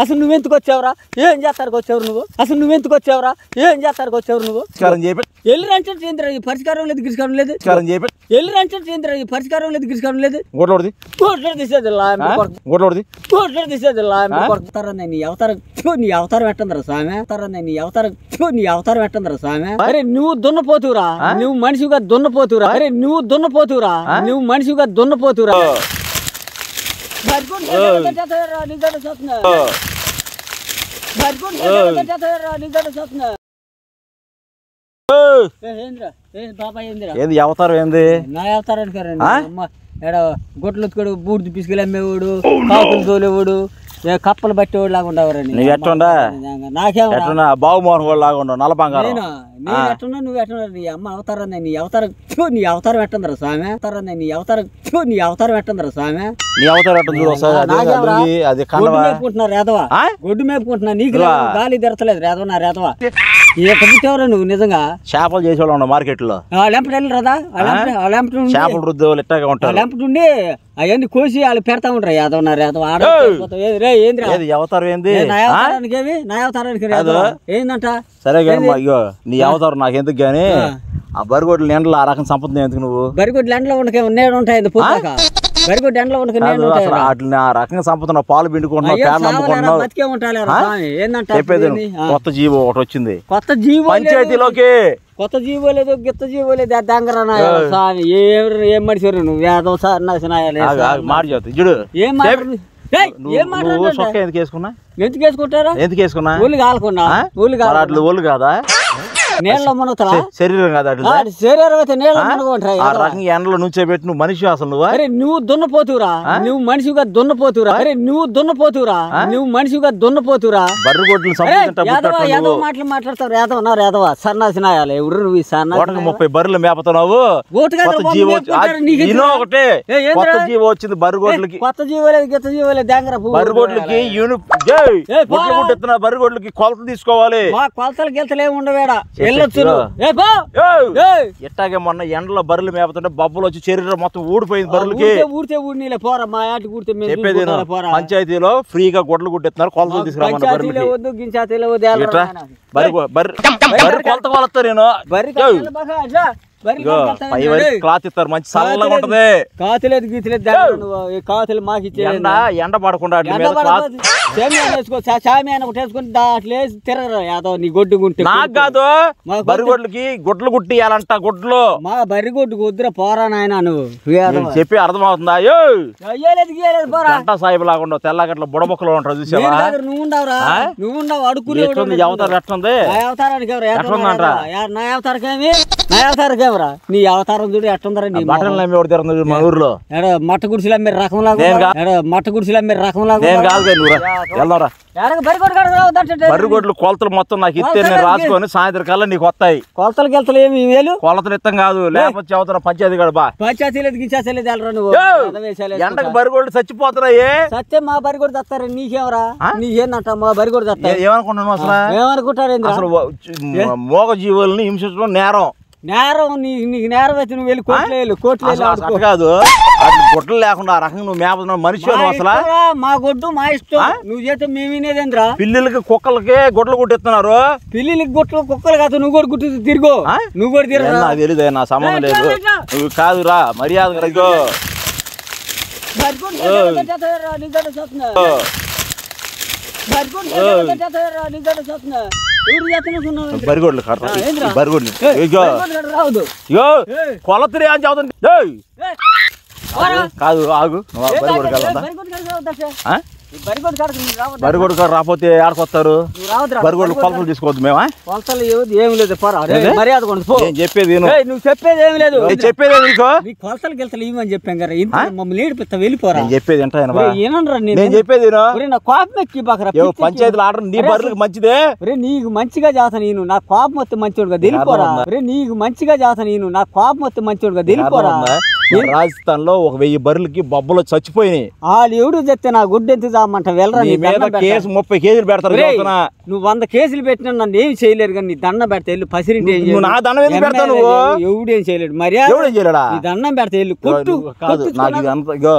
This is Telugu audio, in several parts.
అసలు నువ్వెందుకు వచ్చావురా? ఏం చేస్తానికి వచ్చావు నువ్వు? అసలు నువ్వెందుకు వచ్చావురా? ఏం చేస్తానికి వచ్చావు నువ్వు? ఎల్లు రంటే పరిష్కారం లేదు, గిరిష్కారం లేదు. ఎల్లు రంటే పరిష్కారం లేదు, గిరిష్కారం లేదు. గోట్లో తీసేది నీ అవతారం పెట్టందిరా స్వామి. నీ అవతారం పెట్టందిరా స్వామి. అరే నువ్వు దున్నపోతురా, నువ్వు మనిషిగా దున్నపోతురా. అరే నువ్వు దున్నపోతురా, నువ్వు మనిషిగా దున్నపోతురా. ఏంది అవతారం? ఏంది నా అవతారానికి? గొడ్లు ఉతుకోడు, బూడిది పిసుకులు అమ్మేవాడు, కాకులు తోలేవాడు, కప్పలు పట్టేవాడు లాగా ఉండవరండి. నువ్వు ఎట్టుండా? నాకేమన్నా బావుమోహన్ వాడు లాగా ఉండవు, నల్ల బంగారం. నేను ఎట్టున్నా, నువ్వు ఎట్టున్నా? నీ అమ్మ అవతారం, నీ అవతారం ఎట్టందిరా స్వామి. నీ అవతారం ఎట్టందిరా స్వామి. నీ అవతారం గొడ్డు మేపుకుంటున్నారు రేదవా, గొడ్డు మేపుకుంటున్నా. నీకు గాలి తెరతలేదు రేదవ, నా రేదవా. పుట్టేవరా నువ్వు? నిజంగా చేపలు చేసేవాళ్ళు ఉన్నా మార్కెట్ లో. లెంపటి వెళ్ళి రాదా? చేపలు రుద్దే వాళ్ళు ఇట్టాగా ఉంటారు. లెంపటి ఉండి అవన్నీ కోసి వాళ్ళు పెడతా ఉంటారు. యాదవ్ నా రేదవ ఏంది అవతారం? ఏంది నా అవతారానికి? ఏమి నా అవతారానికి ఏందంట? సరే కానీ అయ్యో నీ అవతారం నాకు ఎందుకు గానీ ఆ బరిగొడ్లు ఎండలో ఆ రకం సంపద ఎందుకు? నువ్వు బరిగొడ్లు ఎండలో ఉండకే నేడు ఉంటాయి, బరిగొడ్డు ఎండలో ఉండకే వాటిని ఆ రకంగా సంపద పాలు పిండుకుంటున్నావు, బతికే ఉంటాయి. ఏందంటే చెప్పేది కొత్త జీవో ఒకటి వచ్చింది, కొత్త జీవో పంచాయతీలోకి. కొత్త జీవో లేదు, గిత్త జీవో లేదు. దంగరా స్వామి, ఏం మనిషి నువ్వు? వేదం సార్ మాట చెప్తా చూడు. ఏం ఎందుకు వేసుకున్నా? ఎందుకు వేసుకుంటారా? ఎందుకు వేసుకున్నా? ఊళ్ళు కాలకుండా ఒళ్ళు కాదా? నీళ్ళ మునుగుతా శరీరం కాదా? శరీరం అయితే నీళ్ళ మునుగుంటాయి. ఆ రకంగా ఎండలో నుంచోబెట్టి నువ్వు మనిషి అసలు నువ్వు? అరే నువ్వు దున్నపోతురా, నువ్వు మనిషిగా దున్నపోతురా. అరే నువ్వు దున్నపోతురా, నువ్వు మనిషిగా దున్నపోతురా. బర్రెగొడ్లు యాదవ మాటలు మాట్లాడతావు. యాదవ నా రేదవ సన్నాసి నాయాలి. ఎవరు నువ్వు? 30 బర్రెలు మేపుతున్నావు. ఒకటే కొత్త జీవో వచ్చింది బర్రెగొడ్లకి. కొత్త జీవో లేదు, గిత్త జీవో లేదు. దంగర బర్రెగొడ్లకి బర్రెగొడ్లకి కొలతలు తీసుకోవాలి. కొలతలు గిలతలు ఏమి ఉండవేడా? ఎట్టాగే మొన్న ఎండలో బర్రెలు మేపుతుంటే బబ్బులు వచ్చి శరీరం మొత్తం ఊడిపోయింది బర్రెలకి. ఊడితే ఊడినీలే పోరా, మా ఆటికి ఊడితే చెప్పేది పంచాయతీలో ఫ్రీగా గొడ్లు గుట్టిస్తున్నారు, కొలతలు తీసుకురామన్నా. వద్దు గించాతీలో వద్దు, కొలత కొలతా నేను క్లాత్ ఇస్తారు, మంచి చల్లగా ఉంటది. కాతులేదు గీతలేదు, కాతులు మాకు ఇచ్చే ఎండ పడకుండా తిరగరు యాదవ్. నీ గొడ్డు గుంటే నాకు కాదు, బరిగొడ్లకి గుడ్లు గుట్టియాలంట. గుడ్లు మా బరిగొడ్డు కుదిర పోరా నాయన. నువ్వు చెప్పి అర్థమవుతుందా? గంటా సాయిబు లాగా ఉండవు, తెల్లగట్ల బుడబొక్కలు ఉంటారు చూసావా? నువ్వు ఉండవురా, నువ్వు ఉండవు. అడుక్కునే అవతారం ఎట్లుంది? అవతారానికి నా అవతారకేమి? నా అవతారకేమరా? నీ అవతారం చూడు ఎట్టుందరా? నీ బట్టలు అమ్మి ఒకటి తిరుగుతుంది మా ఊర్లో. మట్ట గుడిసెలు అమ్మే రకం లాగా, మట్ట గుడిసెలు అమ్మే రకం లాగా. వెళ్దాంరా. బర్రెగొడ్లు కొలతలు మొత్తం నాకు ఇస్తే నేను రాసుకొని సాయంత్రం కల్లా నీకు వస్తాయి. కొలతలు గిలతలు ఏమి వేలు? కొలతలు ఇస్తాం కాదు, లేకపోతే అవుతున్నా పంచాయతీ గడప. పంచాయతీ లేదు గిచ్చేసలేదు వెళ్ళరా నువ్వు. ఎండకు బర్రెగొడ్లు చచ్చిపోతున్నాయి. సత్యం మా బరిగొడ్డు తత్తారు. నీకేమరా? నీకేందంట మా బరిగొడ్డు తత్తారు? ఏమనుకుంటున్నావు అసలు? ఏమనుకుంటారు? అసలు మోగ జీవుల్ని హింసించడం నేరం. నేరం నీకు నేరం అయితే నువ్వు వెళ్ళి కోట్లు కాదు. గుడ్డలు లేకుండా ఆ రకంగా నువ్వు మేపుతున్నావు మనిషి అసలు. మా గొడ్డు మా ఇష్టం, నువ్వు చేస్తే మేము వినేదేంద్రా? పిల్లలకి కుక్కలకి గుడ్లు కుట్టిస్తున్నారు. పిల్లలకి గుట్లు కుక్కలు కాదు, నువ్వు కూడా గుట్టు తిరుగు. నువ్వు కూడా తిరుగు. నాకు తెలియదు, నా సంబంధం లేదు. నువ్వు కాదురా, మర్యాద బరిగొడ్లు బరిగొడ్లు కొలతరి అని చదువుతుంది కాదు. ఆగు, బరిగొడ్డు కదా? బరిగొడ్డు కాదు రాకపోతే ఆడుకొస్తారు. బరిగొడ్లు కొలతలు తీసుకోవద్దు మేమా? కొలతలు ఏమి లేదు, మర్యాద చెప్పేది నువ్వు చెప్పేది ఏమి లేదు. చెప్పేది నీకు కొలతలు గిలతలు ఇవ్వని చెప్పాం కదా, మమ్మల్ని ఏడిపిస్తా వెళ్ళిపోరా. చెప్పేది నేను చెప్పేది నా కోపం ఎక్కి బాకరా. పంచాయతీలు ఆర్డర్ నీ బర్రెలకు మంచిదే. నీకు మంచిగా చేస్తా నేను, నా కోపం వస్తే మంచివాడుగా తెలిపోరా. నీకు మంచిగా చేస్తా నేను, నా కోపం వస్తే మంచివాడుగా తెలిపోరా. రాజస్థాన్ లో 1000 బర్రెలకి బొబ్బలు చచ్చిపోయినాయి. వాళ్ళు ఎవడు చెప్తే నా గుడ్డు ఎంత చామంట వెళ్ళరా కేసు 30 కేజీలు పెడతారు. నువ్వు 100 కేసులు పెట్టినా నన్ను ఏమి చేయలేరు కానీ నీ దండం పెడతా వెళ్ళు పసిరింటి నా దండం ఎందుకు పెడతావు నువ్వు? ఎవడేం చేయలేడు మర్యాద నీ దండం పెడతా వెళ్ళు కొట్టు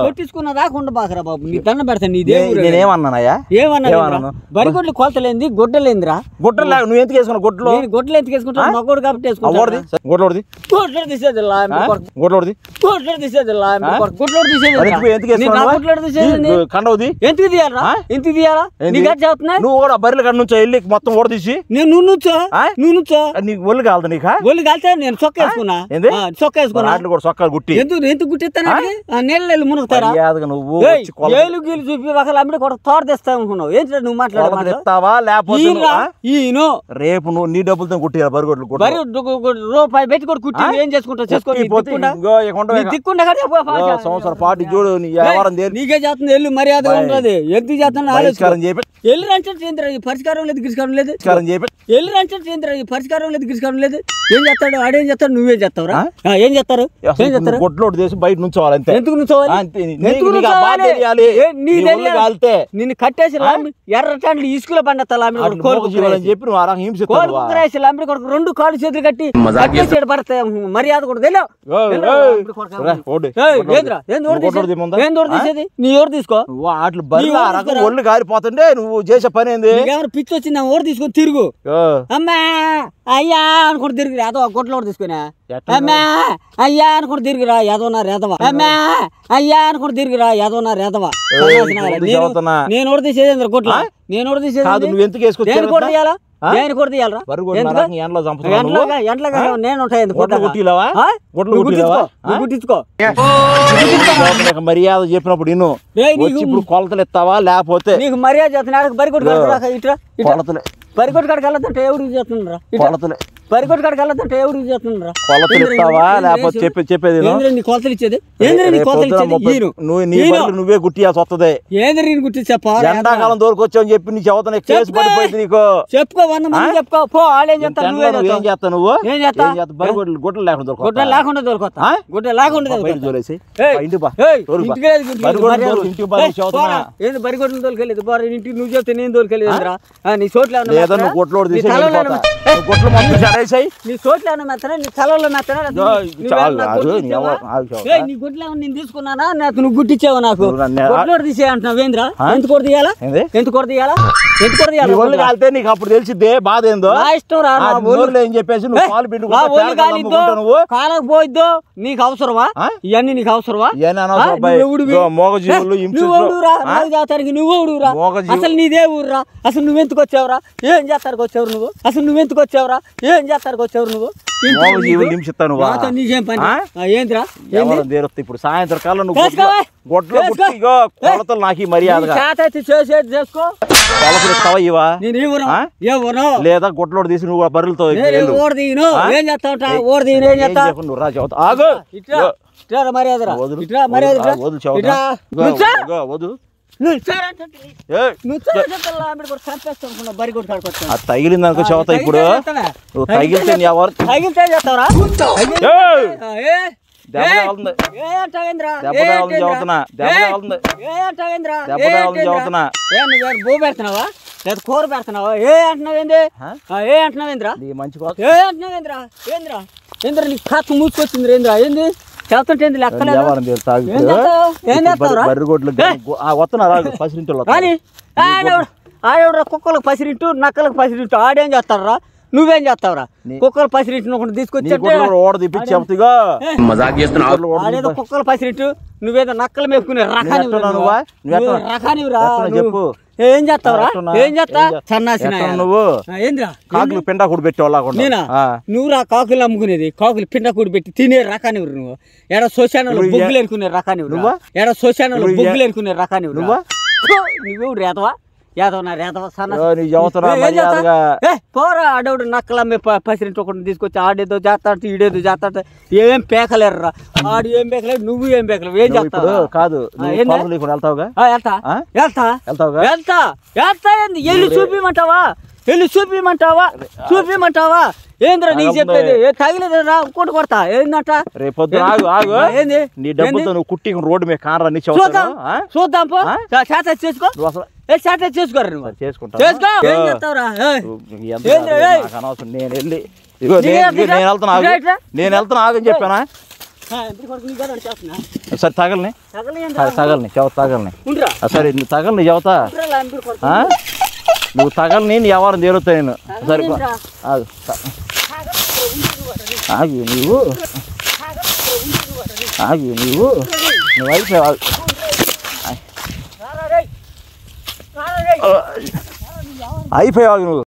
కొట్టించుకున్న దాకా ఉండబాకరా బాబు నీ దండం పెడతా నీ దేవుడు. నేనేమన్నానయ్యా? ఏమన్నా బరిగొడ్లు కొలతలేంది గుడ్డలేందిరా? గుడ్డలు నువ్వు ఎందుకు వేసుకున్నావు? గుడ్డలు గుడ్డలు ఎందుకు వేసుకుంటావు? మగోడు కాబట్టి వేసుకుంటావు. గుడ్లు తీసేది ఎందుకు తీయాలా? ఎందుకు తీయాలా? నువ్వు కూడా బర్రెల కాడ నుంచి వెళ్ళి మొత్తం ఓడ తీసి నువ్వు నుంచో నీకు ఒళ్ళు కాలదు. నీకు ఒళ్ళు కాలితే నేను చొక్క వేసుకున్నా కూడా చొక్కాలు గుట్టి ఎందుకు గుట్టిస్తాను నీళ్ళు మునుగుతారా? నువ్వు ఏలు గీలు చూపి ఒకళ్ళు అమ్మిడి కూడా తోట తెస్తా అనుకున్నావు. ఏంటి నువ్వు మాట్లాడతావా? లేకపోతే రేపు నువ్వు నీ డబ్బులతో కుట్టి బరిగొడ్లు రూపాయి పెట్టి కూడా కుట్టి ఏం చేసుకుంటావు? సంవత్సరం పాటు చూడు నీకే చేస్తుంది ఎల్లు మర్యాద ఉంటుంది. ఎందుకు చేస్తున్నా ఎల్లు రంటే పరిష్కారం లేదు గిరిష్కారం లేదు. ఎల్లు రంటే పరిష్కారం లేదు గిరిష్కారం లేదు. ఏం చేస్తాడు ఆడేం చేస్తాడు? నువ్వేం చేస్తావురా? ఏం చేస్తారు? గొడ్లోడు చేసి బయట నుంచోవాలి. ఎందుకు నుంచోవాలి? నిన్ను కట్టేసి ఎర్ర చాండ్లు ఇసుకలో పండతాలని చెప్పి నువ్వు 2 కాళ్ళు చేతులు కట్టి పడతాయి. మర్యాద కూడా తెలియదు. నీ ఎవరు తీసుకో ఒళ్ళు కారిపోతుండే నువ్వు చేసే పని ఏంది? పిచ్చి వచ్చింది ఓడి తీసుకొని తిరుగు. అమ్మా అయ్యా అనుకుంటు తిరిగిరా ఏదో గొడ్లో తీసుకున్నా. అమ్మా అయ్యా అనుకుంటు తిరిగిరా ఏదోనా రేదవా. అమ్మా అయ్యా అనుకుంటు తిరిగిరా ఏదోనా రేదవా. నేను ఓడి తీసేది గొడ్ల నేను ఓడి తీసేది నువ్వు ఎందుకు వేసుకో తీయాలా? నేను కూడా తీయాలరా? నేను మర్యాద చెప్పినప్పుడు ఇప్పుడు కొలతలు ఇస్తావా? లేకపోతే నీకు మర్యాద చేస్తున్నా కొలతలే పరికొట్టు కాడికి వెళ్ళదంటే ఎవరికి చేస్తున్నారా? కొలతలే పరికొట్టు కాడికి వెళ్ళదంటే ఎవరికి చేస్తున్నారా? కొలతలు ఇస్తావా? లేకపోతే చెప్పేది నీ కొలతలు ఇచ్చేది నువ్వే గుట్టియాల్సి వస్తుంది. ఏంద్ర నేను గుర్తి చెప్పా? ఎండాకాలం దొరికొచ్చావని చెప్పి నీ చదువుతాను కేసు పడిపోయింది. నీకు చెప్పుకో 100 మంది చెప్పుకో. పో ఆడేం చేస్తా? ఏం చేస్తావు నువ్వు? ఏం చేస్తా? గుడ్డలు లేకుండా గుడ్డ లేకుండా దొరకొస్తా. గుడ్డ లేకుండా బరిగొడ్లు దొరికెళ్ళేది ఇంటికి నువ్వు చెప్తే నేను దొరికెళ్ళేదిరా. నీ చోట్ల నీ చోట్ల మెత్తనా నీ తలలో మెత్తనా నీ గుడ్లు నేను తీసుకున్నానా? నువ్వు గుట్టించావు నాకు గుడ్లోడు తీసే అంటున్నావు. ఏంద్రా ఎంత కూడా తీయాలా? ఎంత కూడా తీయాలా? ఎంత కూడా తీయాలి? ఒళ్ళు కాలితే నీకు అప్పుడు తెలిసిద్దే బాధ ఏందో. నా ఇష్టం రా ఏం చెప్పేసి కాలకు పోయిద్దో నీకు అవసరమా? ఇవన్నీ నీకు అవసరమా? నువ్వురా అసలు నీదే ఊరురా. అసలు నువ్వెందుకు వచ్చావురా? ఏం చేస్తానికి వచ్చావు నువ్వు? అసలు నువ్వెందుకు వచ్చావురా? ఏం చేస్తానికి వచ్చావు నువ్వు? నీకేం పని? ఏంద్రా ఇప్పుడు సాయంత్రం కాలం కొలతలు నాకు మర్యాద చేసేది చేసుకో. కొలతలు ఇస్తావా ఇవా? లేదా గొడ్లోడు తీసి నువ్వు బర్రెలతో ఏం చేస్తా? ఓడి ఏం చేస్తా? మర్యాద తగిలింది అనుకో చెబుతా. ఇప్పుడు నువ్వు తగిలితే తగిలితే చేస్తావరా? భూ పెడుతున్నావా లేదా కూర పెడుతున్నావా? ఏ అంటున్నావేంది? ఏ అంటున్నావేంద్రా? మంచి ఏ అంటున్నావేంద్రా? ఏంద్రా ఏంద్రా నీ కాకు మూసుకొచ్చింది ఏంద్రా? ఏంది చేస్తుంటే ఆడేవుడ్రా కుక్కలకు పసిరింటు నక్కలకు పసిరింటు ఆడేం చేస్తారా? నువ్వేం చేస్తావురా? కుక్కలు పసిరింటు తీసుకొచ్చి కుక్కలు పసిరింటు నువ్వేదో నక్కలు మేపుకునే రకానివిరా. చెప్పు ఏం చేస్తావురా? ఏం చేస్తా? సన్నాసిన నువ్వు కాకులు పిండా కూడా పెట్టేవాళ్ళ నేనా? నువ్వురా కాకులు అమ్ముకునేది కాకులు పిండా కూడా పెట్టి తినే రకానివ్వరు నువ్వు. ఎడ శ్మశానంలో బొగ్గులు ఎరుకునే రకానివ్వరు. ఎడ శ్మశానంలో బొగ్గులు ఎరుకునే రకానివ్వరు. నువ్వు రేతవా యాదవనా రేతవా పోరా? ఆడవుడు నక్కలమ్మే పసిరింటి ఒకటి తీసుకొచ్చి ఆడేదో చేస్తా ఈడేదో చేస్తా ఏం పేకలేరురా. ఆడు ఏం పేకలేరు నువ్వు ఏం పేకలేవు. ఏం చేస్తావు? కాదు వెళ్తా వెళ్తా వెళ్తా వెళ్తా ఎల్లు చూపిమంటావా? వెళ్ళి చూపిమంటావా ఏంద్రా నీకు చెప్పేది తగిలేదు రా ఇంకోటి కొడతా ఏందంట రేపొద్దు ఆగు ఏంది నీ డబ్బుతో నువ్వు కుట్టి రోడ్డు మీద కానరా నీ చూద్దాం పో చేత చేసుకో చేత చేసుకోరా నువ్వు చేసుకో ఏం చేస్తావురా అనవసరం నేను వెళ్ళి ఇగో నేను వెళ్తాను ఆగని చెప్పానా సరే తగలని చెవత తగలని సరే నువ్వు తగలని చెవతా నువ్వు తగలని నీ వ్యవహారం తీరుతా నేను సరే ఆగు నువ్వు అయిపోయావు అయిపోయావు నువ్వు